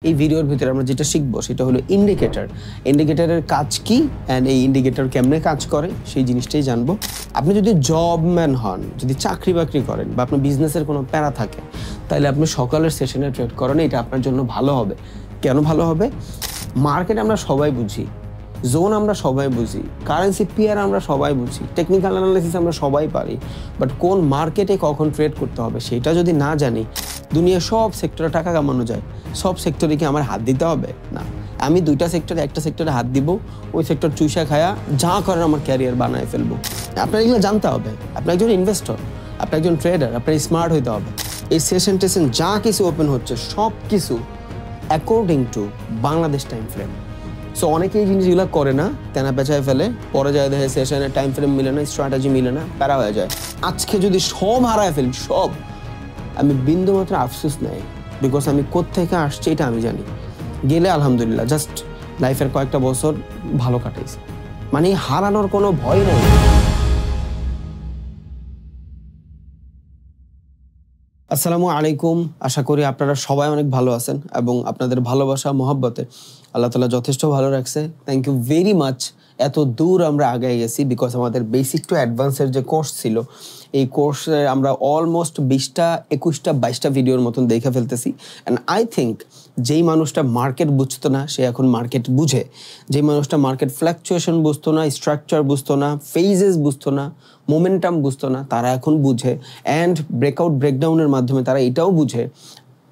এই ভিডিওর ভিতরে আমরা যেটা শিখবো সেটা হলো ইন্ডিকেটর। ইন্ডিকেটরের কাজ কি অ্যান্ড এই ইন্ডিকেটর কেমনে কাজ করে সেই জিনিসটাই জানবো। আপনি যদি জবম্যান হন, যদি চাকরি বাকরি করেন বা আপনার বিজনেসের কোনো প্যারা থাকে, তাহলে আপনি সকালের সেশনে ট্রেড করেন, এটা আপনার জন্য ভালো হবে। কেন ভালো হবে? মার্কেট আমরা সবাই বুঝি, জোন আমরা সবাই বুঝি, কারেন্সি পেয়ার আমরা সবাই বুঝি, টেকনিক্যাল অ্যানালাইসিস আমরা সবাই পারি, বাট কোন মার্কেটে কখন ট্রেড করতে হবে সেটা যদি না জানি, দুনিয়ার সব সেক্টরে টাকা কামানো যায়, সব সেক্টরে কি আমার হাত দিতে হবে? না, আমি দুইটা সেক্টরে একটা সেক্টরে হাত দিব, ওই সেক্টর চুষা খায়া যা করার আমার ক্যারিয়ার বানায় ফেলবো। আপনার এগুলো জানতে হবে। আপনি একজন ইনভেস্টর, আপনি একজন ট্রেডার, আপনার স্মার্ট হইতে হবে। এই সেশন টেশন যা কিছু ওপেন হচ্ছে সব কিছু according to Bangladesh time frame. So অনেকে এই জিনিসগুলো করে না, তেনা পেঁচায় ফেলে, পরে যায় দেখে সেশনের টাইম ফ্রেম মিলে না, স্ট্র্যাটেজি মিলে না, প্যারা হয়ে যায়। আজকে যদি সব হারায় ফেলি, সব, আমি বিন্দুমাত্র আফসোস নাই, বিকজ আমি কোত্থেকে আসছি এটা আমি জানি। গেলে আলহামদুলিল্লাহ, জাস্ট লাইফের কয়েকটা বছর ভালো কাটাইছে, মানে হারানোর কোনো ভয় নেই। আসসালামু আলাইকুম, আশা করি আপনারা সবাই অনেক ভালো আছেন এবং আপনাদের ভালোবাসা মহব্বতে আল্লাহ তাআলা যথেষ্ট ভালো রাখছে। Thank you very much. এত দূর আমরা আগে গেছি বিকজ আমাদের বেসিক টু অ্যাডভান্সের যে কোর্স ছিল, এই কোর্সে আমরা অলমোস্ট 20টা 21টা 22টা ভিডিওর মতন দেখে ফেলতেছি। অ্যান্ড আই থিঙ্ক যেই মানুষটা মার্কেট বুঝতো না সে এখন মার্কেট বুঝে, যেই মানুষটা মার্কেট ফ্ল্যাকচুয়েশন বুঝতো না, স্ট্রাকচার বুঝতো না, ফেজেস বুঝতো না, মোমেন্টাম বুঝতো না, তারা এখন বুঝে। অ্যান্ড ব্রেকআউট ব্রেকডাউনের মাধ্যমে তারা এটাও বুঝে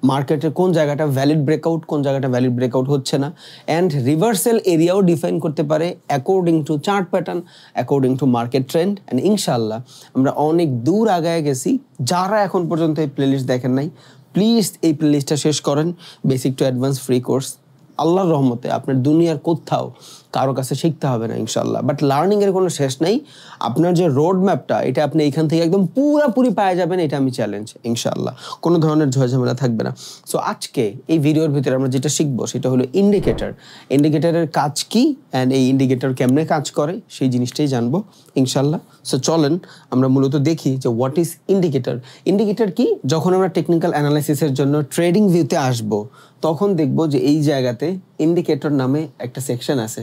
মার্কেটের কোন জায়গাটা ভ্যালিড ব্রেকআউট, কোন জায়গাটা ভ্যালিড ব্রেকআউট হচ্ছে না। অ্যান্ড রিভার্সাল এরিয়াও ডিফাইন করতে পারে according to chart pattern, according to market trend. And ইনশাআল্লাহ আমরা অনেক দূর আগায় গেছি। যারা এখন পর্যন্ত এই প্লেলিস্ট দেখেন নাই, প্লিজ এই প্লেলিস্টটা শেষ করেন। Basic to advance free course, আল্লাহর রহমতে আপনার দুনিয়ার কোথাও কারো কাছে শিখতে হবে না ইনশাল্লাহ। বাট লার্নিংয়ের কোনো শেষ নেই। আপনার যে রোড ম্যাপটা, এটা আপনি এখান থেকে একদম পুরোপুরি পাওয়া যাবেন, এটা আমি চ্যালেঞ্জ ইনশাল্লাহ। কোনো ধরনের ঝামেলা থাকবে না। সো আজকে এই ভিডিওর ভিতরে আমরা যেটা শিখবো সেটা হলো ইন্ডিকেটর। ইন্ডিকেটরের কাজ কি অ্যান্ড এই ইন্ডিকেটর কেমনে কাজ করে সেই জিনিসটাই জানবো ইনশাল্লাহ। সো চলেন আমরা মূলত দেখি যে হোয়াট ইজ ইন্ডিকেটর। ইন্ডিকেটর কি? যখন আমরা টেকনিক্যাল অ্যানালাইসিসের জন্য ট্রেডিং ভিউতে আসবো, তখন দেখবো যে এই জায়গাতে ইন্ডিকেটর নামে একটা সেকশন আছে।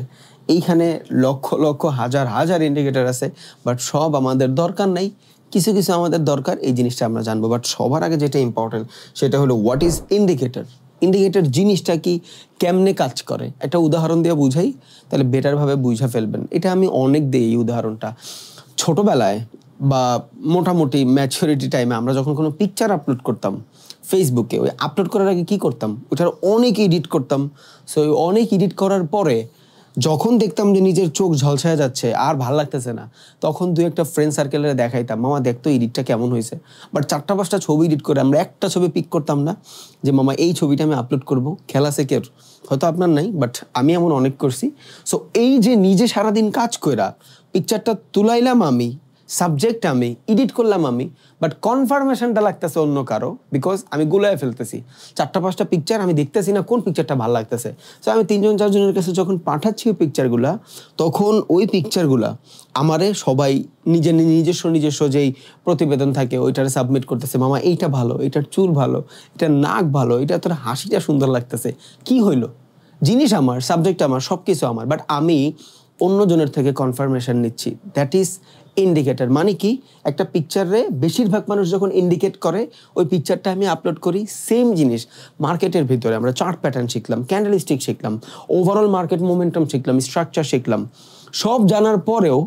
এইখানে লক্ষ লক্ষ হাজার হাজার ইন্ডিকেটর আছে, বাট সব আমাদের দরকার নাই। কিছু কিছু আমাদের দরকার, এই জিনিসটা আমরা জানবো। বাট সবার আগে যেটা ইম্পর্টেন্ট সেটা হলো হোয়াট ইজ ইন্ডিকেটর। ইন্ডিকেটর জিনিসটা কি, কেমনে কাজ করে, একটা উদাহরণ দিয়ে বুঝাই, তাহলে বেটারভাবে বুঝা ফেলবেন। এটা আমি অনেক দিই এই উদাহরণটা। ছোটবেলায় বা মোটামুটি ম্যাচুরিটি টাইমে আমরা যখন কোনো পিকচার আপলোড করতাম ফেসবুকে, ওই আপলোড করার আগে কী করতাম, ওইটার অনেক এডিট করতাম। সো ওই অনেক এডিট করার পরে যখন দেখতাম যে নিজের চোখ ঝলসায় যাচ্ছে, আর ভালো লাগতেছে না, তখন দু একটা ফ্রেন্ড সার্কেলে দেখাইতাম, মামা দেখতো এডিটটা কেমন হয়েছে। বাট 4টা 5টা ছবি এডিট করে আমরা একটা ছবি পিক করতাম না যে মামা এই ছবিটা আমি আপলোড করবো। খেলা সেকের হয়তো আপনার নাই, বাট আমি এমন অনেক করছি। সো এই যে নিজে সারাদিন কাজ কইরা পিকচারটা তুলাইলাম আমি, সাবজেক্ট আমি, এডিট করলাম আমি, বাট কনফার্মেশনটা লাগতেছে অন্য কারো, বিকজ আমি গুলায় ফেলতেছি 4টা 5টা পিকচার, আমি দেখতেছি না কোন পিকচারটা ভালো লাগতেছে। সো আমি 3জন 4জনের কাছে যখন পাঠাচ্ছি ওই পিকচারগুলা, তখন ওই পিকচারগুলা আমারে সবাই নিজস্ব যেই প্রতিবেদন থাকে ওইটারে সাবমিট করতেছে, মামা এইটা ভালো, এটার চুল ভালো, এটার নাক ভালো, এটা তোর হাসিটা সুন্দর লাগতেছে। কি হইলো? জিনিস আমার, সাবজেক্ট আমার, সব কিছু আমার, বাট আমি অন্যজনের থেকে কনফার্মেশন নিচ্ছি। That is indicator. মানে কি, একটা পিকচারে বেশিরভাগ মানুষ যখন ইন্ডিকেট করে ওই পিকচারটা আমি আপলোড করি। সেম জিনিস মার্কেটের ভিতরে আমরা চার্ট প্যাটার্ন শিখলাম, ক্যান্ডেলস্টিক শিখলাম, ওভারঅল মার্কেট মোমেন্টাম শিখলাম, স্ট্রাকচার শিখলাম। সব জানার পরেও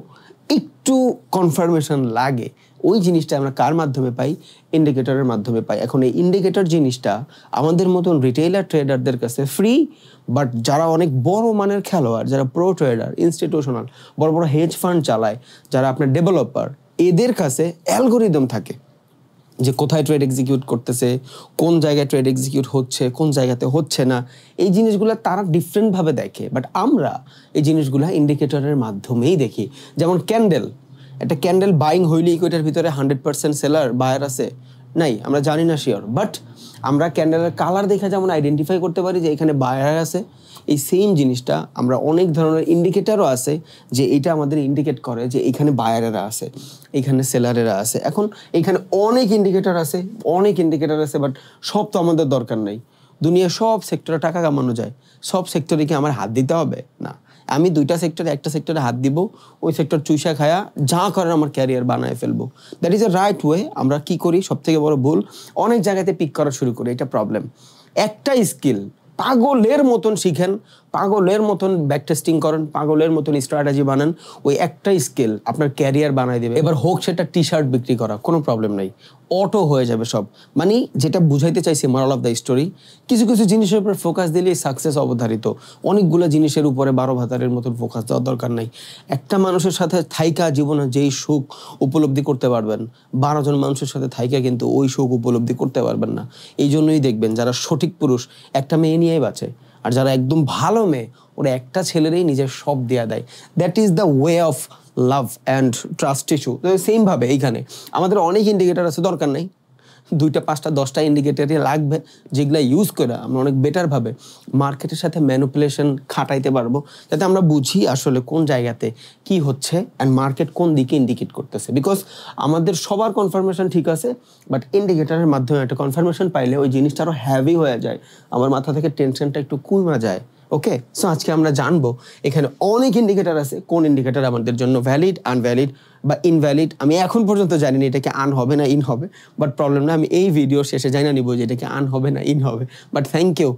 একটু কনফার্মেশন লাগে। ওই জিনিসটা আমরা কার মাধ্যমে পাই? ইন্ডিকেটরের মাধ্যমে পাই। এখন এই ইন্ডিকেটর জিনিসটা আমাদের মতন রিটেইলার ট্রেডারদের কাছে ফ্রি, বাট যারা অনেক বড় মানের খেলোয়াড়, যারা প্রো ট্রেডার, ইনস্টিটিউশনাল, বড় বড় হেজ ফান্ড চালায়, যারা আপনার ডেভেলপার, এদের কাছে অ্যালগোরিদম থাকে যে কোথায় ট্রেড এক্সিকিউট করতেছে, কোন জায়গায় ট্রেড এক্সিকিউট হচ্ছে, কোন জায়গাতে হচ্ছে না। এই জিনিসগুলো তারা ডিফারেন্টভাবে দেখে, বাট আমরা এই জিনিসগুলো ইন্ডিকেটরের মাধ্যমেই দেখি। যেমন ক্যান্ডেল, একটা ক্যান্ডেল বাইং হইলেই ওইটার ভিতরে 100% সেলার বায়ার আছে নাই, আমরা জানি না শিওর, বাট আমরা ক্যান্ডেলের কালার দেখে যেমন আইডেন্টিফাই করতে পারি যে এখানে বায়ার আছে। এই সেম জিনিসটা আমরা অনেক ধরনের ইন্ডিকেটরও আছে যে এটা আমাদের ইন্ডিকেট করে যে এখানে বায়ারেরা আছে, এখানে সেলারেরা আছে। এখন এখানে অনেক ইন্ডিকেটর আছে, বাট সব তো আমাদের দরকার নাই। দুনিয়ার সব সেক্টরে টাকা কামানো যায়, সব সেক্টরে কি আমার হাত দিতে হবে? না, আমি দুইটা সেক্টরে, একটা সেক্টরে হাত দিব, ওই সেক্টর চুইসা খায়া যা করার আমার ক্যারিয়ার বানায় ফেলবো। That is a right way. আমরা কি করি, সব থেকে বড় ভুল, অনেক জায়গাতে পিক করা শুরু করি, এটা প্রবলেম। একটা স্কিল পাগলের মতন শিখেন, পাগলের মতন ব্যাক টেস্টিং করেন, পাগলের মতন স্ট্র্যাটেজি বানান, ওই একটা স্কিল আপনার ক্যারিয়ার বানায় দেবে। এবার হোক সেটা টি শার্ট বিক্রি করা, কোনো প্রবলেম নাই, অটো হয়ে যাবে সব। মানে যেটা বুঝাইতে চাইছি, মোরাল অফ দ্য স্টোরি, কিছু কিছু জিনিসের উপর ফোকাস দিলে সাকসেস অবধারিত। অনেকগুলো জিনিসের উপরে 12 ভাতারের মতন ফোকাস দেওয়ার দরকার নাই। একটা মানুষের সাথে থাইকা জীবনে যেই সুখ উপলব্ধি করতে পারবেন, 12 জন মানুষের সাথে থাইকা কিন্তু ওই সুখ উপলব্ধি করতে পারবেন না। এই জন্যই দেখবেন যারা সঠিক পুরুষ একটা মেয়ে নিয়েই বাঁচে, আর যারা একদম ভালো মেয়ে ওরা একটা ছেলেরই নিজের সব দেয়া দেয়। That is the way of love and trust issue. সেমভাবে এইখানে আমাদের অনেক ইন্ডিকেটার আছে, দরকার নেই 2টা 5টা 10টা ইন্ডিকেটারই লাগবে, যেগুলো ইউজ করে আমরা অনেক বেটারভাবে মার্কেটের সাথে ম্যানিপুলেশন খাটাইতে পারবো, যাতে আমরা বুঝি আসলে কোন জায়গাতে কি হচ্ছে অ্যান্ড মার্কেট কোন দিকে ইন্ডিকেট করতেছে। বিকজ আমাদের সবার কনফার্মেশন ঠিক আছে, বাট ইন্ডিকেটারের মাধ্যমে একটা কনফার্মেশন পাইলে ওই জিনিসটা আরও হ্যাভি হয়ে যায়, আমার মাথা থেকে টেনশনটা একটু কমে যায়। ওকে, সো আজকে আমরা জানবো এখানে অনেক ইন্ডিকেটার আছে, কোন ইন্ডিকেটার আমাদের জন্য ভ্যালিড, আনভ্যালিড বা ইনভ্যালিড। আমি এখন পর্যন্ত জানি না এটাকে আন হবে না ইন হবে, বাট প্রবলেম না, আমি এই ভিডিও শেষে জানি না নিব যে এটাকে আন হবে না ইন হবে। বাট থ্যাংক ইউ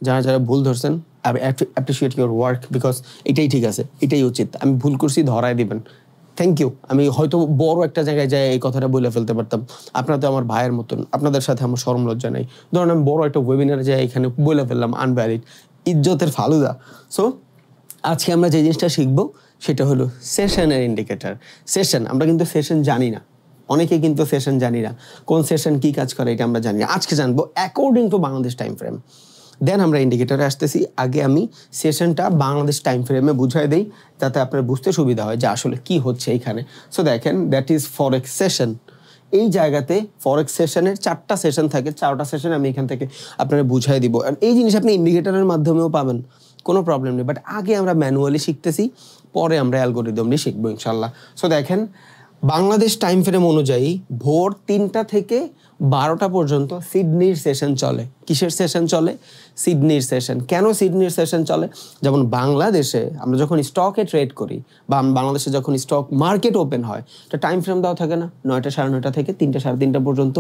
যারা যারা ভুল ধরছেন, I appreciate your work, because এটাই ঠিক আছে, এটাই উচিত। আমি ভুল করছি ধরায় দিবেন, থ্যাংক ইউ। আমি হয়তো বড় একটা জায়গায় যাই এই কথাটা বলে ফেলতে পারতাম, আপনারা তো আমার ভাইয়ের মতন, আপনাদের সাথে আমার শরম লজ্জা নেই। ধরুন আমি বড় একটা ওয়েবিনারে যাই, এখানে বলে ফেললাম আনভ্যালিড, ইজ্জতের ফালুদা। সো আজকে আমরা যে জিনিসটা শিখবো সেটা হলো সেশনের ইন্ডিকেটর। সেশন, আমরা কিন্তু সেশন জানি না, অনেকে কিন্তু সেশন জানি না, কোন সেশন কি কাজ করে এটা আমরা জানি না। আজকে জানবো according to Bangladesh time frame, then আমরা ইন্ডিকেটরে আসতেছি। আগে আমি সেশনটা বাংলাদেশ টাইম ফ্রেমে বুঝাই দিই, যাতে আপনার বুঝতে সুবিধা হয় যে আসলে কি হচ্ছে এইখানে। সো দেখেন, দ্যাট ইজ ফরেক্স সেশন। এই জায়গাতে ফরেক্স সেশনের 4টা সেশন থাকে, 4টা সেশন আমি এখান থেকে আপনারা বুঝাই দিব। এই জিনিস আপনি ইন্ডিকেটরের মাধ্যমেও পাবেন, কোনো প্রবলেম নেই। বাট আগে আমরা ম্যানুয়ালি শিখতেছি, পরে আমরা অ্যালগোরিদম নিয়ে শিখবো ইনশাল্লাহ। সো দেখেন, বাংলাদেশ টাইম ফ্রেম অনুযায়ী ভোর 3টা থেকে 12টা পর্যন্ত সিডনির সেশন চলে। কিসের সেশন চলে? সিডনির সেশন। কেন সিডনির সেশন চলে? যেমন বাংলাদেশে আমরা যখন স্টকে ট্রেড করি, বা বাংলাদেশে যখন স্টক মার্কেট ওপেন হয়, এটা টাইম ফ্রেম দেওয়া থাকে না, 9টা 9:30 থেকে 3টা 3:30 পর্যন্ত।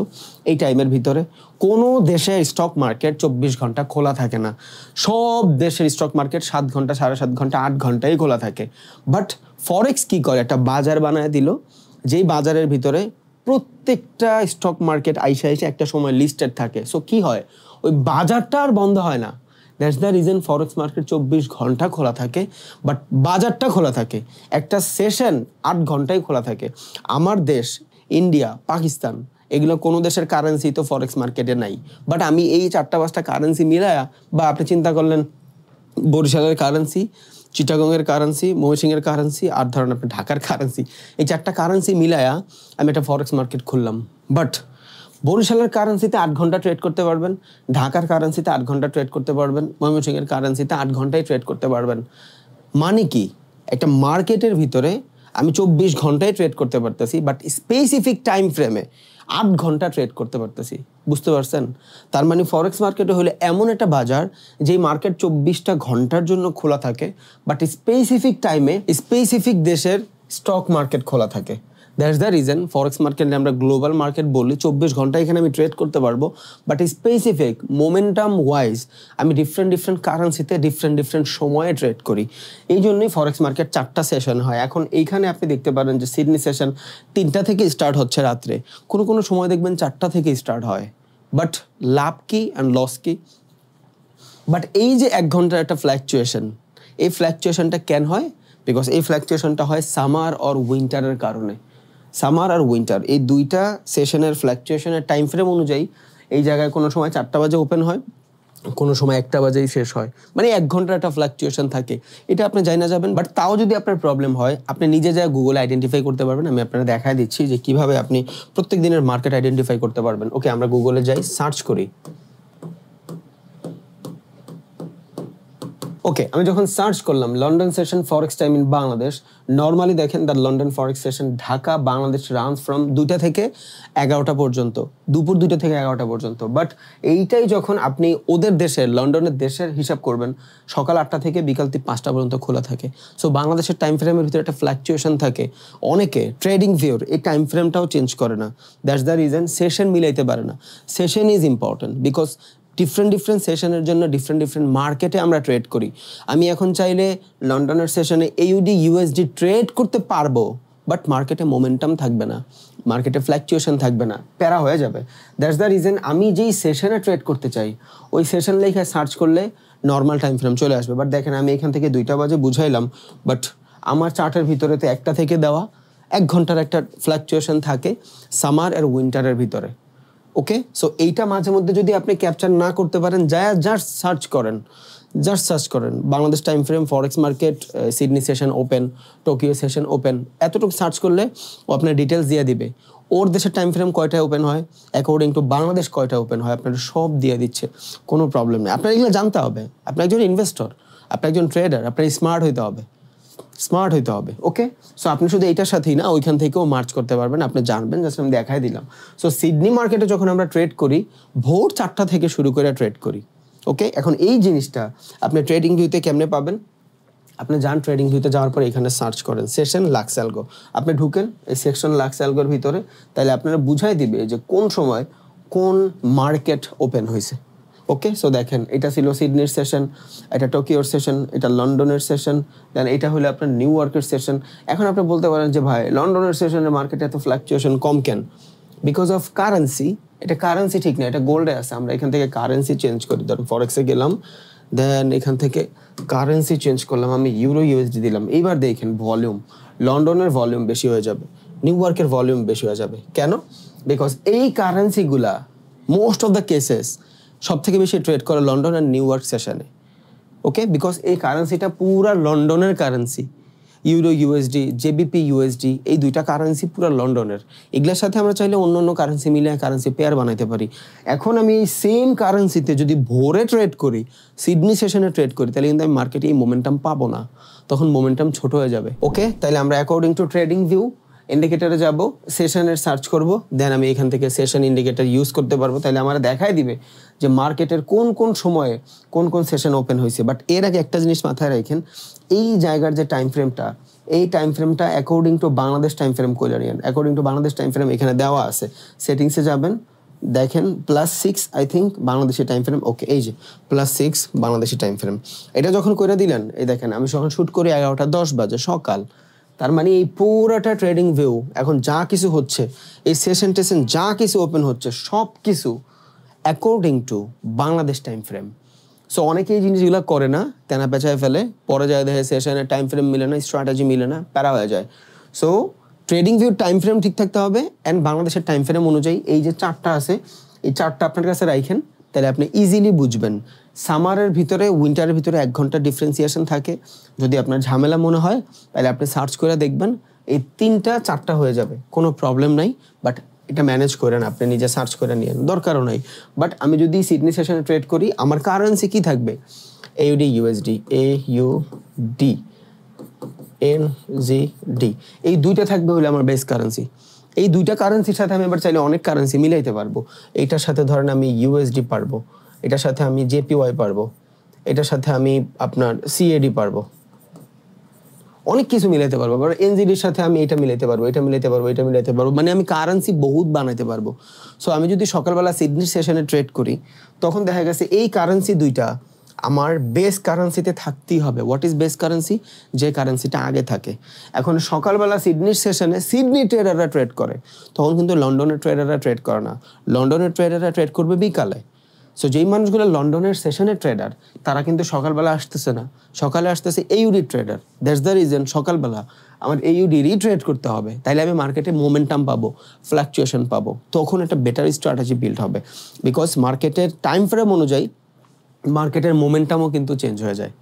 এই টাইমের ভিতরে কোনো দেশের স্টক মার্কেট 24 ঘন্টা খোলা থাকে না। সব দেশের স্টক মার্কেট 7 ঘন্টা, 7.5 ঘন্টা, 8 ঘন্টাই খোলা থাকে। বাট ফরেক্স কি করে? একটা বাজার বানায় দিল, যেই বাজারের ভিতরে প্রত্যেকটা স্টক মার্কেট আইসা একটা সময় লিস্টেড থাকে। সো কি হয়, ওই বাজারটা আর বন্ধ হয় না। That's the reason forex market 24 ঘন্টা খোলা থাকে, বাট বাজারটা খোলা থাকে। একটা সেশন 8 ঘন্টাই খোলা থাকে। আমার দেশ ইন্ডিয়া, পাকিস্তান, এগুলো কোনো দেশের কারেন্সি তো ফরেক্স মার্কেটে নাই। বাট আমি এই 4টা 5টা কারেন্সি মিলায়া, বা আপনি চিন্তা করলেন বরিশালের কারেন্সি, চিটাগংয়ের কারেন্সি, ময়মনসিংহের কারেন্সি, আর ধরেন আপনি ঢাকার কারেন্সি, এই 4টা কারেন্সি মিলায়া আমি একটা ফরেক্স মার্কেট খুললাম। বাট বরিশালের কারেন্সিতে 8 ঘন্টা ট্রেড করতে পারবেন, ঢাকার কারেন্সিতে 8 ঘন্টা ট্রেড করতে পারবেন, ময়মনসিংহের কারেন্সিতে 8 ঘন্টায় ট্রেড করতে পারবেন। মানে কি, একটা মার্কেটের ভিতরে আমি 24 ঘন্টায় ট্রেড করতে পারতেছি, বাট স্পেসিফিক টাইম ফ্রেমে 8 ঘন্টা ট্রেড করতে পারতেছি। বুঝতে পারছেন? তার মানে ফরেক্স মার্কেটে হলে এমন একটা বাজার যেই মার্কেট 24টা ঘন্টার জন্য খোলা থাকে, বাট স্পেসিফিক টাইমে স্পেসিফিক দেশের স্টক মার্কেট খোলা থাকে। দ্যাটস দ্য রিজন ফরেক্স মার্কেটে আমরা গ্লোবাল মার্কেট বলি। 24 ঘন্টা এখানে আমি ট্রেড করতে পারবো, বাট স্পেসিফিক মোমেন্টাম ওয়াইজ আমি ডিফারেন্ট কারেন্সিতে ডিফারেন্ট সময়ে ট্রেড করি। এই জন্যই ফরেক্স মার্কেট 4টা সেশন হয়। এখন এইখানে আপনি দেখতে পারেন যে সিডনি সেশন 3টা থেকে স্টার্ট হচ্ছে রাত্রে, কোনো সময় দেখবেন 4টা থেকে স্টার্ট হয়। বাট লাভ কি অ্যান্ড লস কি? বাট এই যে 1 ঘন্টার একটা ফ্ল্যাকচুয়েশন, এই ফ্ল্যাকচুয়েশনটা কেন হয়? বিকজ এই ফ্ল্যাকচুয়েশনটা হয় সামার আর উইন্টারের কারণে। সামার আর উইন্টার এই 2টা সেশনের ফ্ল্যাকচুয়েশনের টাইম ফ্রেম অনুযায়ী এই জায়গায় কোনো সময় 4টা বাজে ওপেন হয়, কোনো সময় 1টা বাজেই শেষ হয়। মানে 1 ঘন্টার একটা ফ্ল্যাকচুয়েশন থাকে। এটা আপনি জানা যাবেন। বাট তাও যদি আপনার প্রবলেম হয়, আপনি নিজে যা গুগলে আইডেন্টিফাই করতে পারবেন। আমি আপনারা দেখায় দিচ্ছি যে কিভাবে আপনি প্রত্যেক দিনের মার্কেট আইডেন্টিফাই করতে পারবেন। ওকে, আমরা গুগলে যাই, সার্চ করি। ওকে, আমি যখন সার্চ করলাম London session forex time in Bangladesh, normally দেখেন the London forex session Dhaka Bangladesh runs from 2টা থেকে 11টা পর্যন্ত, দুপুর 2টা থেকে 11টা পর্যন্ত। বাট এইটাই যখন আপনি ওদের দেশের লন্ডনের দেশের হিসাব করবেন, সকাল 8টা থেকে বিকাল 5টা পর্যন্ত খোলা থাকে। সো বাংলাদেশের টাইম ফ্রেমের ভিতরে একটা ফ্ল্যাকচুয়েশন থাকে। অনেকে ট্রেডিং ভিউর এই টাইম ফ্রেমটাও চেঞ্জ করে না, দ্যাটস দ্য রিজন সেশন মিলাইতে পারে না। Session is important because different সেশনের জন্য ডিফারেন্ট মার্কেটে আমরা ট্রেড করি। আমি এখন চাইলে লন্ডনের সেশনে AUD USD ট্রেড করতে পারবো, বাট মার্কেটে মোমেন্টাম থাকবে না, মার্কেটে ফ্ল্যাকচুয়েশন থাকবে না, প্যারা হয়ে যাবে। দ্যাটস দ্য রিজন আমি যেই সেশনে ট্রেড করতে চাই ওই সেশন লেখা সার্চ করলে নর্মাল টাইম ফ্রেম চলে আসবে। বাট দেখেন আমি এখান থেকে 2টা বাজে বুঝাইলাম, বাট আমার চার্টের ভিতরে তো 1টা থেকে দেওয়া 1 ঘন্টার একটা ফ্ল্যাকচুয়েশন থাকে সামার আর উইন্টারের ভিতরে। ওকে, সো এইটা মাঝে মধ্যে যদি আপনি ক্যাপচার না করতে পারেন, জাস্ট সার্চ করেন বাংলাদেশ টাইম ফ্রেম ফরেক্স market, Sydney session open, Tokyo session open, এতটুকু সার্চ করলে ও আপনার ডিটেলস দিয়ে দিবে। ওর দেশের টাইম ফ্রেম কয়টায় ওপেন হয়, অ্যাকর্ডিং টু বাংলাদেশ কয়টা ওপেন হয়, আপনার সব দিয়ে দিচ্ছে, কোনো প্রবলেম নেই। আপনার এগুলো জানতে হবে, আপনি একজন ইনভেস্টর, আপনি একজন ট্রেডার, আপনার স্মার্ট হইতে হবে। ওকে, সো আপনি শুধু এইটার সাথেই না ওইখান থেকেও মার্চ করতে পারবেন, আপনি জানবেন, জাস্ট আমি দেখাই দিলাম। সো সিডনি মার্কেটে যখন আমরা ট্রেড করি ভোর 4টা থেকে শুরু করে ট্রেড করি। ওকে, এখন এই জিনিসটা আপনি ট্রেডিং ভিউতে কেমনে পাবেন? আপনি যান ট্রেডিং ভিউতে, যাওয়ার পর এখানে সার্চ করেন সেশন লাক্স অ্যালগো, আপনি ঢুকেন এই সেকশন লাক্স অ্যালগোর ভিতরে, তাহলে আপনারা বুঝাই দিবে যে কোন সময় কোন মার্কেট ওপেন হয়েছে। ওকে, সো দেখেন এটা ছিল সিডনির সেশন, এটা টোকিওর সেশন, এটা লন্ডনের সেশন, দেন এটা হলো আপনার নিউ ইয়র্কের সেশন। এখন আপনি বলতে পারেন যে ভাই লন্ডনের সেশনের মার্কেটে এত ফ্ল্যাকচুয়েশন কম কেন? Because of currency. এটা কারেন্সি ঠিক না, এটা গোল্ডে আছে। আমরা এখান থেকে কারেন্সি চেঞ্জ করি, ধরুন ফরেক্সে গেলাম, দেন এখান থেকে কারেন্সি চেঞ্জ করলাম, আমি ইউরো USD দিলাম। এইবার দেখেন ভলিউম, লন্ডনের ভলিউম বেশি হয়ে যাবে, নিউ ইয়র্কের ভলিউম বেশি হয়ে যাবে। কেন? বিকজ এই কারেন্সিগুলা মোস্ট অফ দ্য কেসেস সব থেকে বেশি ট্রেড করে লন্ডন আর নিউ ইয়র্ক সেশনে। ওকে, বিকজ এই কারেন্সিটা পুরা লন্ডনের currency, euro USD, JBP USD, এই 2টা কারেন্সি পুরো লন্ডনের। এগুলোর সাথে আমরা চাইলে অন্য কারেন্সি মিলে কারেন্সি পেয়ার বানাইতে পারি। এখন আমি এই সেম কারেন্সিতে যদি ভোরে ট্রেড করি, সিডনি সেশনে ট্রেড করি, তাহলে কিন্তু আমি মার্কেটে এই মোমেন্টাম পাবো না, তখন মোমেন্টাম ছোট হয়ে যাবে। ওকে, তাহলে আমরা অ্যাকর্ডিং টু ট্রেডিং ভিউ ইন্ডিকেটরে যাব, সেশনের সার্চ করব, দেন আমি এখান থেকে সেশন ইন্ডিকেটর ইউজ করতে পারবো। তাহলে আমার দেখাই দিবে যে মার্কেটের কোন সময়ে কোন সেশন ওপেন হয়েছে। বাট এর আগে একটা জিনিস মাথায় রাখেন, এই জায়গার যে টাইম ফ্রেমটা, এই টাইম ফ্রেমটা according to Bangladesh time frame করে নিন। According to Bangladesh time frame এখানে দেওয়া আছে, সেটিংসে যাবেন, দেখেন +6 I think Bangladeshi time frame. Okay, এই যে +6 বাংলাদেশি টাইম ফ্রেম, এটা যখন করে দিলেন, এই দেখেন আমি যখন শুট করি 11:10 বাজে সকাল, তার মানে এই পুরোটা ট্রেডিং ভিউ এখন যা কিছু হচ্ছে, এই সেশন যা কিছু ওপেন হচ্ছে, সব কিছু according to Bangladesh time frame. So অনেকে এই জিনিসগুলো করে না, তেনা পেঁচায় ফেলে, পরে যায় দেখে সেশনের টাইম ফ্রেম মিলে না, স্ট্র্যাটেজি মিলে না, প্যারা হয়ে যায়। সো ট্রেডিং ভিউর টাইম ফ্রেম ঠিক থাকতে হবে, অ্যান্ড বাংলাদেশের টাইম ফ্রেম অনুযায়ী এই যে চার্টটা আছে, এই চার্টটা আপনার কাছে রাখেন, তাহলে আপনি ইজিলি বুঝবেন। সামারের ভিতরে উইন্টারের ভিতরে 1 ঘন্টা ডিফারেন্সিয়েশন থাকে। যদি আপনার ঝামেলা মনে হয় তাহলে আপনি সার্চ করে দেখবেন, এই 3টা 4টা হয়ে যাবে, কোনো প্রবলেম নাই। বাট এটা ম্যানেজ করেন, আপনি নিজে সার্চ করে নিয়েন, দরকারও নাই। বাট আমি যদি সিডনি সেশনে ট্রেড করি, আমার কারেন্সি কি থাকবে? AUD USD, AUD NZD, এই 2টা থাকবে হলে আমার বেস কারেন্সি। এই 2টা কারেন্সির সাথে আমি এবার চাইলে অনেক কারেন্সি মিলাইতে পারবো। এইটার সাথে ধরেন আমি USD পারবো, এটার সাথে আমি JPY পারবো, এটার সাথে আমি আপনার CAD পারবো, অনেক কিছু মিলাইতে পারবো। আবার NZDর সাথে আমি এটা মিলাইতে পারবো, এটা মিলাইতে পারবো, মানে আমি কারেন্সি বহুত বানাইতে পারবো। সো আমি যদি সকালবেলা সিডনি সেশনে ট্রেড করি, তখন দেখা গেছে এই কারেন্সি 2টা আমার বেস কারেন্সিতে থাকতেই হবে। What is base currency? যে কারেন্সিটা আগে থাকে। এখন সকালবেলা সিডনির সেশনে সিডনি ট্রেডাররা ট্রেড করে, তখন কিন্তু লন্ডনের ট্রেডাররা ট্রেড করে না, লন্ডনের ট্রেডাররা ট্রেড করবে বিকালে। সো যেই মানুষগুলো লন্ডনের সেশনের ট্রেডার, তারা কিন্তু সকালবেলা আসতেছে না, সকালে আসতেছে AUD trader. That's the reason সকালবেলা আমার AUD ট্রেড করতে হবে, তাইলে আমি মার্কেটে মোমেন্টাম পাবো, ফ্ল্যাকচুয়েশন পাবো, তখন একটা বেটার স্ট্র্যাটেজি বিল্ড হবে। বিকজ মার্কেটের টাইম ফ্রেম অনুযায়ী মার্কেটের মোমেন্টামও কিন্তু চেঞ্জ হয়ে যায়।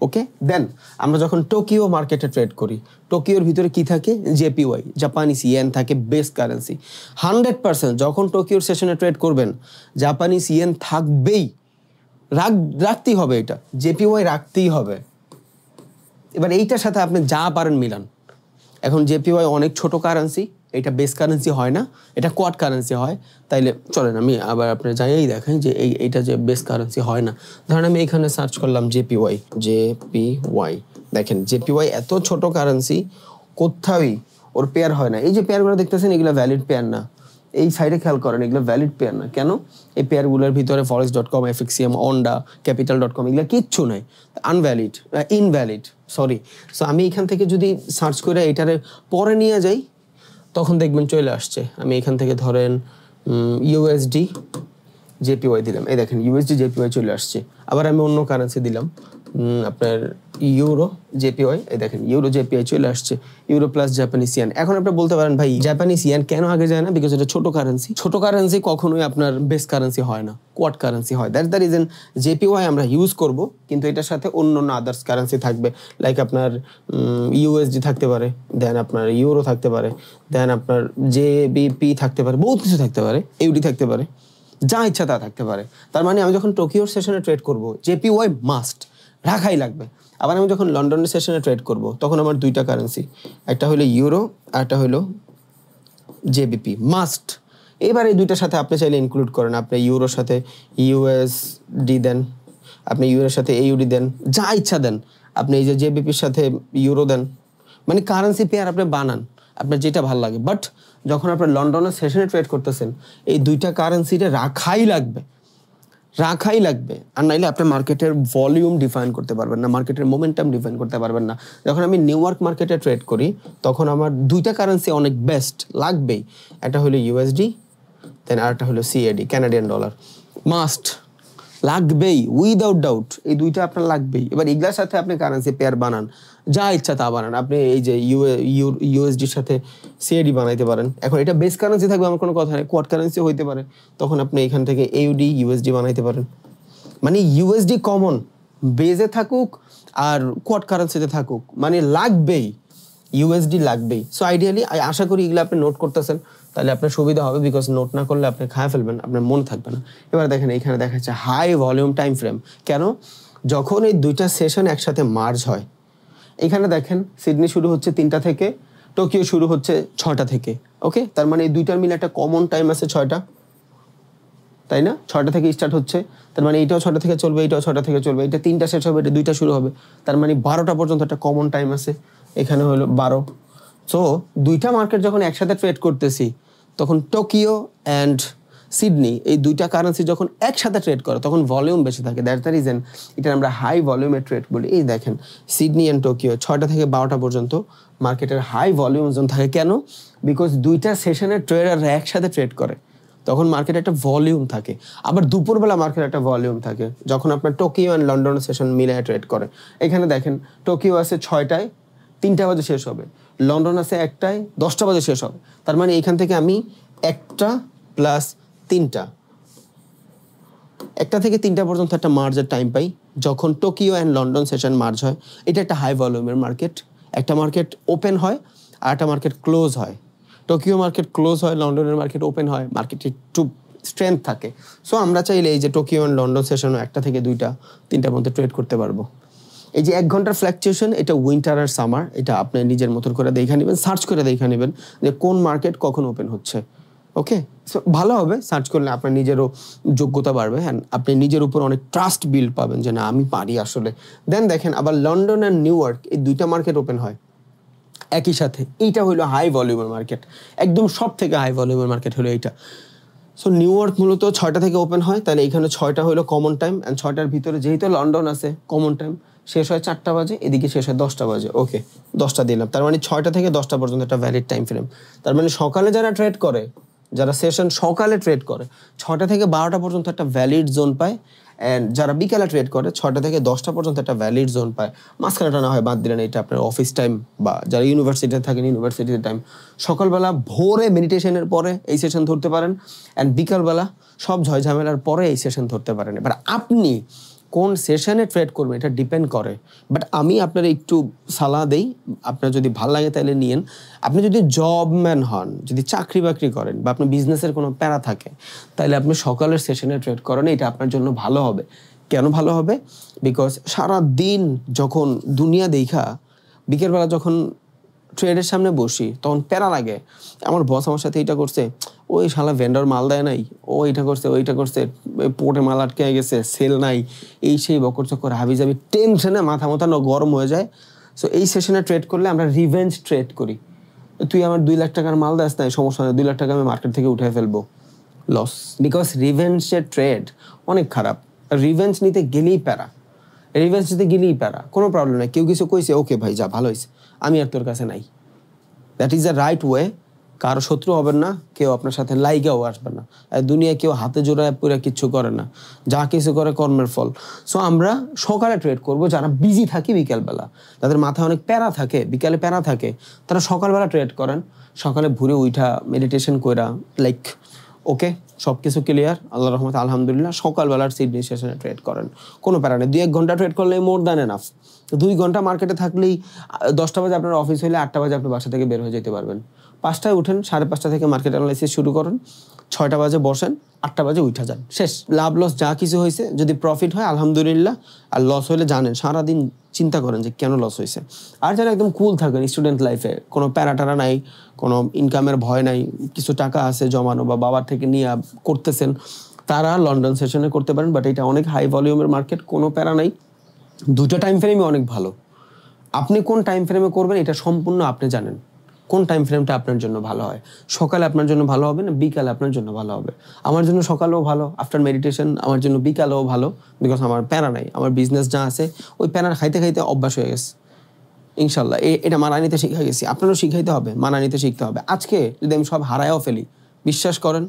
ওকে, দেন আমরা যখন টোকিও মার্কেটে ট্রেড করি, টোকিওর ভিতরে কি থাকে? JPY, জাপানিজ ইয়েন থাকে, বেস কারেন্সি। 100% যখন টোকিওর সেশনে ট্রেড করবেন, জাপানিজ ইয়েন থাকবেই, রাখতেই হবে, এটা জেপিওয়াই রাখতেই হবে। এবার এইটার সাথে আপনি যা পারেন মিলান। এখন জেপিওয়াই অনেক ছোট কারেন্সি, এটা বেস কারেন্সি হয় না, এটা কোয়াড কারেন্সি হয়। তাইলে চলেন আমি আবার আপনি যাইয়েই দেখাই যে এইটা যে বেস কারেন্সি হয় না। ধরেন আমি এখানে সার্চ করলাম জেপিওয়াই, দেখেন জেপিওয়াই এত ছোট কারেন্সি, কোথাওই ওর পেয়ার হয় না। এই যে পেয়ারগুলো দেখতেছেন এগুলো ভ্যালিড পেয়ার না, এই সাইডে খেয়াল করেন এগুলো ভ্যালিড পেয়ার না। কেন? এই পেয়ারগুলোর ভিতরে forex.com, FXCM, অন্ডা, capital.com এগুলো কিচ্ছু নাই, আনভ্যালিড, ইনভ্যালিড, সরি। সো আমি এখান থেকে যদি সার্চ করে এটারে পরে নিয়ে যাই তখন দেখবেন চলে আসছে। আমি এখান থেকে ধরেন ইউএসডি জেপিওয়াই দিলাম, এই দেখেন ইউএসডি জেপিওয়াই চলে আসছে। আবার আমি অন্য কারেন্সি দিলাম আপনার ইউরো জেপিওয়াই, এই দেখেন ইউরো জেপিওয়াই চলে আসছে, ইউরো প্লাস জাপানিজ ইয়েন। এখন আপনি বলতে পারেন ভাই জাপানিজ ইয়েন কেন আগে যায় না? বিকজ এটা ছোট কারেন্সি। ছোট কারেন্সি কখনোই আপনার বেস কারেন্সি হয় না, কোয়াড কারেন্সি হয়। দ্যাটস দ্য রিজন জেপিওয়াই আমরা ইউজ করব, কিন্তু এটার সাথে অন্য আদার্স কারেন্সি থাকবে। লাইক আপনার ইউএসডি থাকতে পারে, দেন আপনার ইউরো থাকতে পারে, দেন আপনার জেবিপি থাকতে পারে, বহুত কিছু থাকতে পারে, ইউডি থাকতে পারে, যা ইচ্ছা তা থাকতে পারে। তার মানে আমি যখন টোকিওর সেশনে ট্রেড করব জেপিওয়াই মাস্ট রাখাই লাগবে। আবার আমি যখন লন্ডনের সেশনে ট্রেড করব তখন আমার দুইটা কারেন্সি, একটা হলো ইউরো আর একটা হলো জেবিপি, মাস্ট। এবার এই দুইটার সাথে আপনি চাইলে ইনক্লুড করেন, আপনি ইউরোর সাথে ইউএসডি দেন, আপনি ইউরোর সাথে এইউডি দেন, যা ইচ্ছা দেন। আপনি এই যে জেবিপির সাথে ইউরো দেন, মানে কারেন্সি পেয়ার আপনি বানান আপনার যেটা ভালো লাগে। বাট যখন আপনার লন্ডনের সেশনে ট্রেড করতেছেন এই দুইটা কারেন্সিটা রাখাই লাগবে, আর নাইলে আপনি মার্কেটের ভলিউম ডিফাইন করতে পারবেন না, মার্কেটের মোমেন্টাম ডিফাইন করতে পারবেন না। যখন আমি নিউ ইয়র্ক মার্কেটে ট্রেড করি তখন আমার দুইটা কারেন্সি অনেক বেস্ট লাগবেই, একটা হলো ইউএসডি দেন আরেকটা হলো সিএডি, ক্যানাডিয়ান ডলার, মাস্ট লাগবেই উইদাউট ডাউট, এই দুইটা আপনার লাগবেই। এবার এগুলার সাথে আপনি কারেন্সি পেয়ার বানান, যা ইচ্ছা তা বানান। আপনি এই যে ইউএসডির সাথে সিএডি বানাইতে পারেন। এখন এটা বেস কারেন্সি থাকবে আমার কোনো কথা নেই, কোয়াড কারেন্সি হইতে পারে, তখন আপনি এখান থেকে এইউডি ইউএসডি বানাইতে পারেন। মানে ইউএসডি কমন বেজে থাকুক আর কোয়াড কারেন্সিতে থাকুক, মানে লাগবেই, ইউএসডি লাগবেই। সো আইডিয়ালি আশা করি এগুলো আপনি নোট করতেছেন, তাহলে আপনার সুবিধা হবে। বিকজ নোট না করলে আপনি খায় ফেলবেন, আপনার মনে থাকবে না। এবার দেখেন এইখানে দেখা যাচ্ছে হাই ভলিউম টাইম ফ্রেম। কেন? যখন এই দুইটা সেশন একসাথে মার্জ হয়, এখানে দেখেন সিডনি শুরু হচ্ছে 3টা থেকে, টোকিও শুরু হচ্ছে 6টা থেকে। ওকে, তার মানে এই দুইটার মিলে একটা কমন টাইম আছে 6টা, তাই না? 6টা থেকে স্টার্ট হচ্ছে, তার মানে এইটাও 6টা থেকে চলবে, এইটাও 6টা থেকে চলবে, এটা 3টা শেষ হবে, এটা 2টা শুরু হবে, তার মানে 12টা পর্যন্ত একটা কমন টাইম আছে। এখানে হলো 12। সো দুইটা মার্কেট যখন একসাথে ট্রেড করতেছি তখন টোকিও অ্যান্ড সিডনি এই দুইটা কারেন্সি যখন একসাথে ট্রেড করে তখন ভলিউম বেশি থাকে। দ্যাটস দ্য রিজন এটা আমরা হাই ভলিউমে ট্রেড বলি। এই দেখেন সিডনি অ্যান্ড টোকিও 6টা থেকে 12টা পর্যন্ত মার্কেটের হাই ভলিউম জোন থাকে। কেন? বিকজ দুইটা সেশনের ট্রেডাররা একসাথে ট্রেড করে, তখন মার্কেটে একটা ভলিউম থাকে। আবার দুপুরবেলা মার্কেটে একটা ভলিউম থাকে যখন আপনার টোকিও অ্যান্ড লন্ডন সেশন মিলে ট্রেড করে। এখানে দেখেন টোকিও আছে 6টায়, 3টা বাজে শেষ হবে, লন্ডন আছে 1টায়, 10টা বাজে শেষ হবে। তার মানে এখান থেকে আমি 1টা প্লাস 3টা, 1টা থেকে 3টা পর্যন্ত একটা মার্জের টাইম পাই যখন Tokyo and London session merge হয়। এটা একটা হাই ভলিউমের মার্কেট। একটা মার্কেট ওপেন হয় আর একটা মার্কেট ক্লোজ হয়। টোকিও মার্কেট ক্লোজ হয়, লন্ডনের মার্কেট ওপেন হয়, মার্কেটে একটু স্ট্রেংথ থাকে। সো আমরা চাইলে এই যে টোকিও অ্যান্ড লন্ডন সেশনও 1টা থেকে 2টা 3টার মধ্যে ট্রেড করতে পারবো। এই যে 1 ঘন্টার ফ্ল্যাকচুয়েশন, এটা উইন্টার আর সামার, এটা আপনি নিজের মতন করে দেখে নেবেন, সার্চ করে দেখে নেবেন যে কোন মার্কেট কখন ওপেন হচ্ছে। ওকে, সো ভালো হবে, সার্চ করলে আপনার নিজেরও যোগ্যতা বাড়বে অ্যান্ড আপনি নিজের উপর অনেক ট্রাস্ট বিল্ড পাবেন যে না আমি পারি আসলে। দেন দেখেন আবার লন্ডন অ্যান্ড নিউ ইয়র্ক এই দুইটা মার্কেট ওপেন হয় একই সাথে। এইটা হলো হাই ভলিউমের মার্কেট, একদম সব থেকে হাই ভলিউমের মার্কেট হলো এইটা। সো নিউ ইয়র্ক মূলত 6টা থেকে ওপেন হয়, তাহলে এখানে 6টা হলো কমন টাইম, অ্যান্ড 6টার ভিতরে যেহেতু লন্ডন আছে কমন টাইম শেষ হয় 4টা বাজে, এদিকে শেষ হয় 10টা বাজে। ওকে, 10টা দিলাম, তার মানে 6টা থেকে 10টা পর্যন্ত একটা ভ্যালিড টাইম ফ্রেম। তার মানে সকালে যারা ট্রেড করে, যারা সেশন সকালে ট্রেড করে 6টা থেকে 12টা পর্যন্ত একটা ভ্যালিড জোন পায়, অ্যান্ড যারা বিকালে ট্রেড করে 6টা থেকে 10টা পর্যন্ত একটা ভ্যালিড জোন পায়। মাঝখানেটা না হয় বাদ দিলেন, এটা আপনার অফিস টাইম বা যারা ইউনিভার্সিটিতে থাকেন ইউনিভার্সিটির টাইম। সকালবেলা ভোরে মেডিটেশনের পরে এই সেশন ধরতে পারেন, অ্যান্ড বিকালবেলা সব ঝয়ঝামেলার পরে এই সেশন ধরতে পারেন। এবার আপনি কোন সেশনে ট্রেড করবেন এটা ডিপেন্ড করে, বাট আমি আপনার একটু সালাহ দেই, আপনার যদি ভালো লাগে তাহলে নিয়েন। আপনি যদি জবম্যান হন, যদি চাকরি বাকরি করেন বা আপনার বিজনেসের কোনো প্যারা থাকে, তাহলে আপনি সকালের সেশনে ট্রেড করেন, এটা আপনার জন্য ভালো হবে। কেন ভালো হবে? বিকজ সারা দিন যখন দুনিয়া দেখা বিকেলবেলা যখন ট্রেডের সামনে বসি তখন প্যারা লাগে। আমার বস আমার সাথে এইটা করছে, ওই শালা ভেন্ডর মাল দেয় নাই, ও এইটা করছে ওইটা করছে, পোর্টে মাল আটকে গেছে, সেল নাই, এই সেই বকর চক্কর হাবিজাবি টেনশনে মাথা গরম হয়ে যায়। সো এই সেশনে ট্রেড করলে আমরা রিভেঞ্জ ট্রেড করি। তুই আমার 2 লাখ টাকার মাল দেস নাই, সমস্যা নেই, 2 লাখ টাকা আমি মার্কেট থেকে উঠে ফেলবো। লস। বিকজ রিভেঞ্জের ট্রেড অনেক খারাপ। রিভেঞ্জ নিতে গেলেই প্যারা, রিভেঞ্জ নিতে গেলেই প্যারা। কোনো প্রবলেম নাই, কেউ কিছু কইছে, ওকে ভাই যা, ভালো হয়েছে, আমি আর তোর কাছে নাই। That is the right way. কারো শত্রু হবেন না, কেউ আপনার সাথে লাইগাও আসবে না। দুনিয়া কেউ হাতে জোড়ায় পুরো কিচ্ছু করে না, যা কিছু করে কর্মের ফল। সো আমরা সকালে ট্রেড করব, যারা বিজি থাকি বিকেলবেলা, যাদের মাথায় অনেক প্যারা থাকে, বিকালে প্যারা থাকে, তারা সকালবেলা ট্রেড করেন। সকালে ভোরে উঠা মেডিটেশন কইরা লাইক ওকে সব কিছু ক্লিয়ার, আল্লাহ রহমত আলহামদুলিল্লাহ, সকালবেলার সিডনি সেশনে ট্রেড করেন, কোনো প্যারা নেই। 2-1 ঘন্টা ট্রেড করলেই মোর দ্যান এনাফ। 2 ঘন্টা মার্কেটে থাকলেই 10টা বাজে আপনার অফিস হলে 8টা বাজে আপনি বাসা থেকে বের হয়ে যেতে পারবেন। 5টায় উঠেন, 5:30 থেকে মার্কেট অ্যানালাইসিস শুরু করেন, 6টা বাজে বসেন, 8টা বাজে উঠা যান, শেষ। লাভ লস যা কিছু হয়েছে, যদি প্রফিট হয় আলহামদুলিল্লাহ, আর লস হলে জানেন, সারাদিন চিন্তা করেন যে কেন লস হয়েছে। আর যারা একদম কুল থাকেন স্টুডেন্ট লাইফে, কোনো প্যারাটারা নাই, কোনো ইনকামের ভয় নাই, কিছু টাকা আছে জমানো বা বাবার থেকে নিয়ে করতেছেন, তারা লন্ডন সেশনে করতে পারেন। বাট এটা অনেক হাই ভলিউমের মার্কেট, কোনো প্যারা নাই। 2টা টাইম ফ্রেমই অনেক ভালো। আপনি কোন টাইম ফ্রেমে করবেন এটা সম্পূর্ণ আপনি জানেন, কোন টাইম ফ্রেমটা আপনার জন্য ভালো হয়। সকালে আপনার জন্য ভালো হবে না বিকালে আপনার জন্য ভালো হবে। আমার জন্য সকালেও ভালো, আফটার মেডিটেশন আমার জন্য বিকালেও ভালো, বিকজ আমার প্যারা নাই। আমার বিজনেস যা আছে ওই প্যারা খাইতে খাইতে অভ্যাস হয়ে গেছে। ইনশাল্লাহ এটা মানা নিতে শিখে গেছি, আপনারও শিখাইতে হবে, মানা নিতে শিখতে হবে। আজকে যদি আমি সব হারায়ও ফেলি, বিশ্বাস করেন,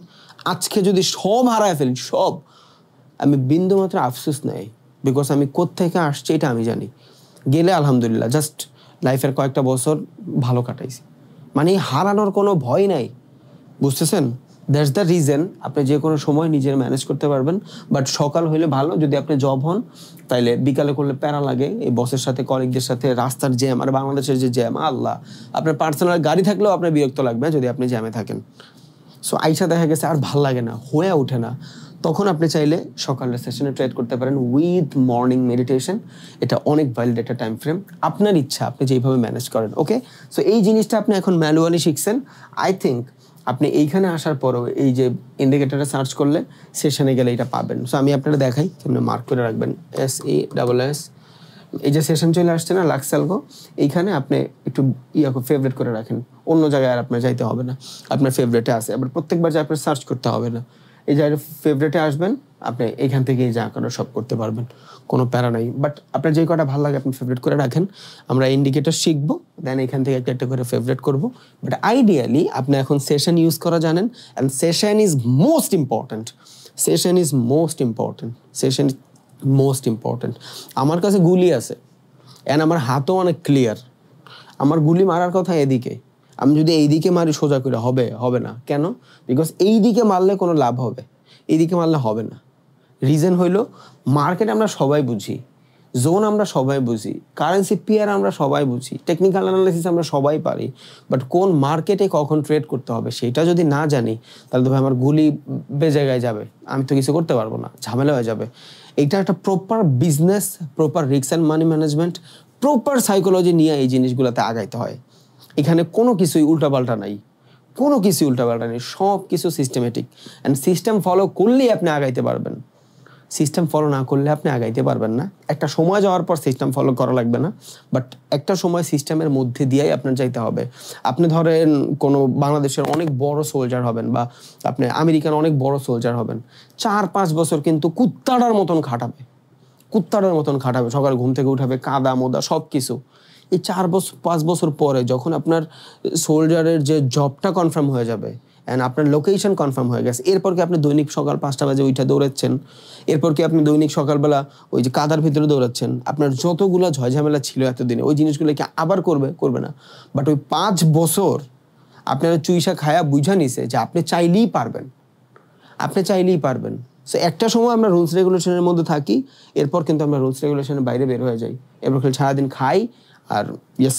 আজকে যদি সব হারায় ফেলি, সব, আমি বিন্দু মাত্র আফসোস নেই, বিকজ আমি কোত্থেকে আসছি এটা আমি জানি। গেলে আলহামদুলিল্লাহ, জাস্ট লাইফের কয়েকটা বছর ভালো কাটাইছি, মানে হারানোর কোনো ভয় নাই, বুঝতেছেন? দ্যাটস দ্য রিজন আপনি যে কোনো সময় নিজের ম্যানেজ করতে পারবেন। বাট সকাল হইলে ভালো, যদি আপনি জব হন তাইলে বিকালে করলে প্যারা লাগে, এই বসের সাথে, কলিগদের সাথে, রাস্তার জ্যাম, আর বাংলাদেশের যে জ্যাম, আল্লাহ, আপনার পার্সোনাল গাড়ি থাকলেও আপনার বিরক্ত লাগবে যদি আপনি জ্যামে থাকেন। সো আইসা দেখা গেছে আর ভাল লাগে না, হয়ে ওঠে না, তখন আপনি চাইলে সকালের সেশনে ট্রেড করতে পারেন উইথ মর্নিং মেডিটেশন। এটা অনেক ভ্যালিড একটা টাইম ফ্রেম, আপনার ইচ্ছা, আপনি যেইভাবে ম্যানেজ করেন। ওকে, সো এই জিনিসটা আপনি এখন ম্যানুয়ালি শিখছেন। আই থিঙ্ক আপনি এইখানে আসার পরও এই যে ইন্ডিকেটারে সার্চ করলে সেশনে গেলে এটা পাবেন। সো আমি আপনারা দেখাই, আপনি মার্ক করে রাখবেন SESS। এই যে সেশন চলে আসছে না লাক্সালগো, এইখানে আপনি একটু ফেভারিট করে রাখেন, অন্য জায়গায় আর আপনার যাইতে হবে না, আপনার ফেভারিটে আছে। আবার প্রত্যেকবার যে আপনার সার্চ করতে হবে না, এই জায়গায় ফেভারিটে আসবেন, আপনি এইখান থেকে এই যা করার সব করতে পারবেন, কোনো প্যারা নাই। বাট আপনার যে কটা ভালো লাগে আপনি ফেভারিট করে রাখেন, আমরা ইন্ডিকেটর শিখবো, দেন এখান থেকে একটা একটা করে ফেভারিট করবো। বাট আইডিয়ালি আপনি এখন সেশন ইউজ করা জানেন, and session is most important, session is most important, session most important. আমার কাছে গুলি আছে, অ্যান্ড আমার হাতও অনেক ক্লিয়ার। আমার গুলি মারার কথা এদিকে, আমি যদি এইদিকে মারি সোজা করে হবে না। কেন? বিকজ এই দিকে মারলে কোনো লাভ হবে, এইদিকে মারলে হবে না। রিজন হইল, মার্কেট আমরা সবাই বুঝি, জোন আমরা সবাই বুঝি, কারেন্সি পেয়ার আমরা সবাই বুঝি, টেকনিক্যাল অ্যানালাইসিস আমরা সবাই পারি, বাট কোন মার্কেটে কখন ট্রেড করতে হবে সেটা যদি না জানি, তাহলে তো ভাই আমার গুলি বেজায়গায় যাবে, আমি তো কিছু করতে পারবো না, ঝামেলা হয়ে যাবে। এইটা একটা proper business, proper risk and money management, proper psychology নিয়ে এই জিনিসগুলোতে আগাইতে হয়। এখানে কোনো কিছুই উল্টাপাল্টা নাই, কোনো কিছুই উল্টাপাল্টা নেই, সব কিছু সিস্টেমেটিক, অ্যান্ড সিস্টেম ফলো করলেই আপনি আগাইতে পারবেন। সিস্টেম ফলো না করলে আপনি আগাইতে পারবেন না। একটা সময় যাওয়ার পর সিস্টেম ফলো করা লাগবে না, বাট একটা সময় সিস্টেমের মধ্যে দিয়েই আপনার যাইতে হবে। আপনি ধরেন কোনো বাংলাদেশের অনেক বড় সোলজার হবেন, বা আপনি আমেরিকার অনেক বড় সোলজার হবেন, 4-5 বছর কিন্তু কুত্তাটার মতন খাটাবে, কুত্তাটার মতন খাটাবে, সকালে ঘুম থেকে উঠাবে, কাদা মোদা সব কিছু। এই 4-5 বছর পরে যখন আপনার সোলজারের যে জবটা কনফার্ম হয়ে যাবে, অ্যান্ড আপনার লোকেশন কনফার্ম হয়ে গেছে, এরপর কি আপনি দৈনিক সকাল 5টা বাজে উঠে দৌড়াচ্ছেন, এরপর কি আপনি দৈনিক সকালবেলা ওই যে কাদার ভিতরে দৌড়াচ্ছেন, আপনার যতগুলো ঝয়ঝামেলা ছিল এতদিনে ওই জিনিসগুলো কি আবার করবে না। বাট ওই 5 বছর আপনার চুইসা খায়া বুঝা নিছে যে আপনি চাইলেই পারবেন, আপনি চাইলেই পারবেন। সো একটা সময় আমরা রুলস রেগুলেশনের মধ্যে থাকি, এরপর কিন্তু আমরা রুলস রেগুলেশনের বাইরে বের হয়ে যাই, এরপর খালি সারাদিন খাই আর ইয়েস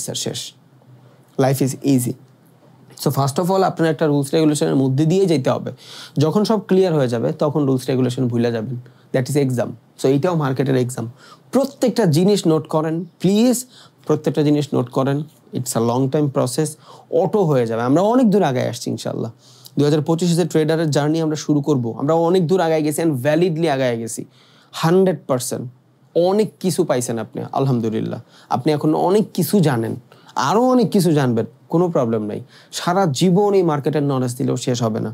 স্যার শেষ, life is easy. So first of all আপনার একটা রুলস রেগুলেশনের মধ্যে দিয়ে যেতে হবে। যখন সব ক্লিয়ার হয়ে যাবে তখন রুলস রেগুলেশন ভুলে যাবেন, দ্যাট ইজ এক্সাম। সো এইটাও মার্কেটের এক্সাম। প্রত্যেকটা জিনিস নোট করেন প্লিজ, প্রত্যেকটা জিনিস নোট করেন। It's a long time process, auto হয়ে যাবে। আমরা অনেক দূর আগে আসছি ইনশাল্লাহ। 2025 ট্রেডারের জার্নি আমরা শুরু করব। আমরা অনেক দূর আগায় গেছি অ্যান্ড ভ্যালিডলি আগায় গেছি 100%। অনেক কিছু পাইছেন আপনি, আলহামদুলিল্লাহ। আপনি এখন অনেক কিছু জানেন, আরও অনেক কিছু জানবেন, কোনো প্রবলেম নাই। সারা জীবন এই মার্কেটের নলেজ দিলেও শেষ হবে না।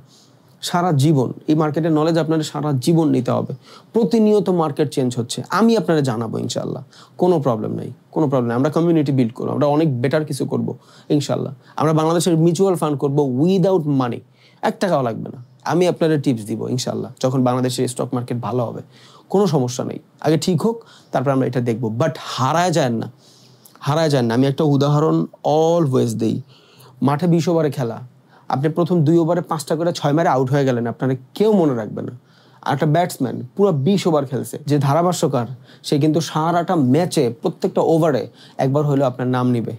সারা জীবন এই মার্কেটের নলেজ আপনাদের সারা জীবন নিতে হবে। প্রতিনিয়ত মার্কেট চেঞ্জ হচ্ছে, আমি আপনারা জানাবো ইনশাল্লাহ। কোনো প্রবলেম নেই, কোনো প্রবলেম নেই। আমরা কমিউনিটি বিল্ড করবো, আমরা অনেক বেটার কিছু করব ইনশাল্লাহ। আমরা বাংলাদেশের মিউচুয়াল ফান্ড করব উইদাউট মানি, 1 টাকাও লাগবে না। আমি আপনাদের টিপস দিব ইনশাল্লাহ, যখন বাংলাদেশের স্টক মার্কেট ভালো হবে। কোনো সমস্যা নেই, আগে ঠিক হোক, তারপর আমরা এটা দেখব। বাট হারায় যায় না, হারায় যায় না। আমি একটা উদাহরণ অলওয়েজ দিই। মাঠে 20 ওভারে খেলা, আপনি প্রথম 2 ওভারে 5টা করে 6 মেরে আউট হয়ে গেলেন, আপনারা কেউ মনে রাখবে না। আর একটা ব্যাটসম্যান পুরো 20 ওভার খেলছে, যে ধারাভাষ্যকার, সে কিন্তু সারাটা ম্যাচে প্রত্যেকটা ওভারে একবার হলেও আপনার নাম নিবে।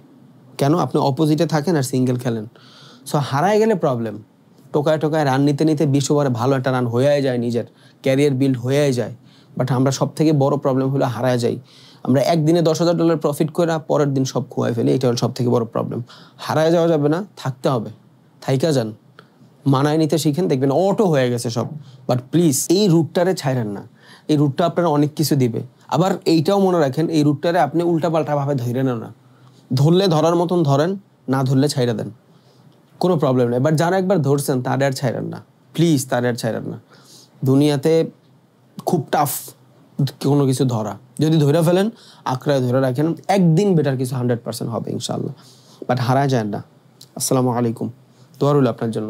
কেন? আপনি অপোজিটে থাকেন আর সিঙ্গেল খেলেন। সো হারায় গেলে প্রবলেম। টোকায় টোকায় রান নিতে নিতে 20 ওভারে ভালো একটা রান হয়ে যায়, নিজের ক্যারিয়ার বিল্ড হয়ে যায়। বাট আমরা সব থেকে বড় প্রবলেম হলো হারায় যাই। আমরা একদিনে $10,000 প্রফিট করে পরের দিন সব খোয়াই ফেলি। এটা হলো সব থেকে বড় প্রবলেম। হারায় যাওয়া যাবে না, থাকতে হবে। থাইকা যান, মানায় নিতে শিখেন, দেখবেন অটো হয়ে গেছে সব। বাট প্লিজ এই রুটটারে ছাইরেন না। এই রুটটা আপনারা অনেক কিছু দিবে। আবার এইটাও মনে রাখেন, এই রুটটারে আপনি উল্টাপাল্টা ভাবে ধরে নেন না। ধরলে ধরার মতন ধরেন, না ধরলে ছাইরা দেন, কোনো প্রবলেম নেই। বাট যারা একবার ধরছেন তাদের আর ছাইরেন না, প্লিজ, তাদের আর ছাইরেন না। দুনিয়াতে খুব টাফ কোনো কিছু ধরা। যদি ধরে ফেলেন, আঁকড়ায় ধরে রাখেন, একদিন বেটার কিছু 100% হবে ইনশাআল্লাহ। বাট হারায় যায় না। আসসালামু আলাইকুম, দোয়া রইল আপনার জন্য।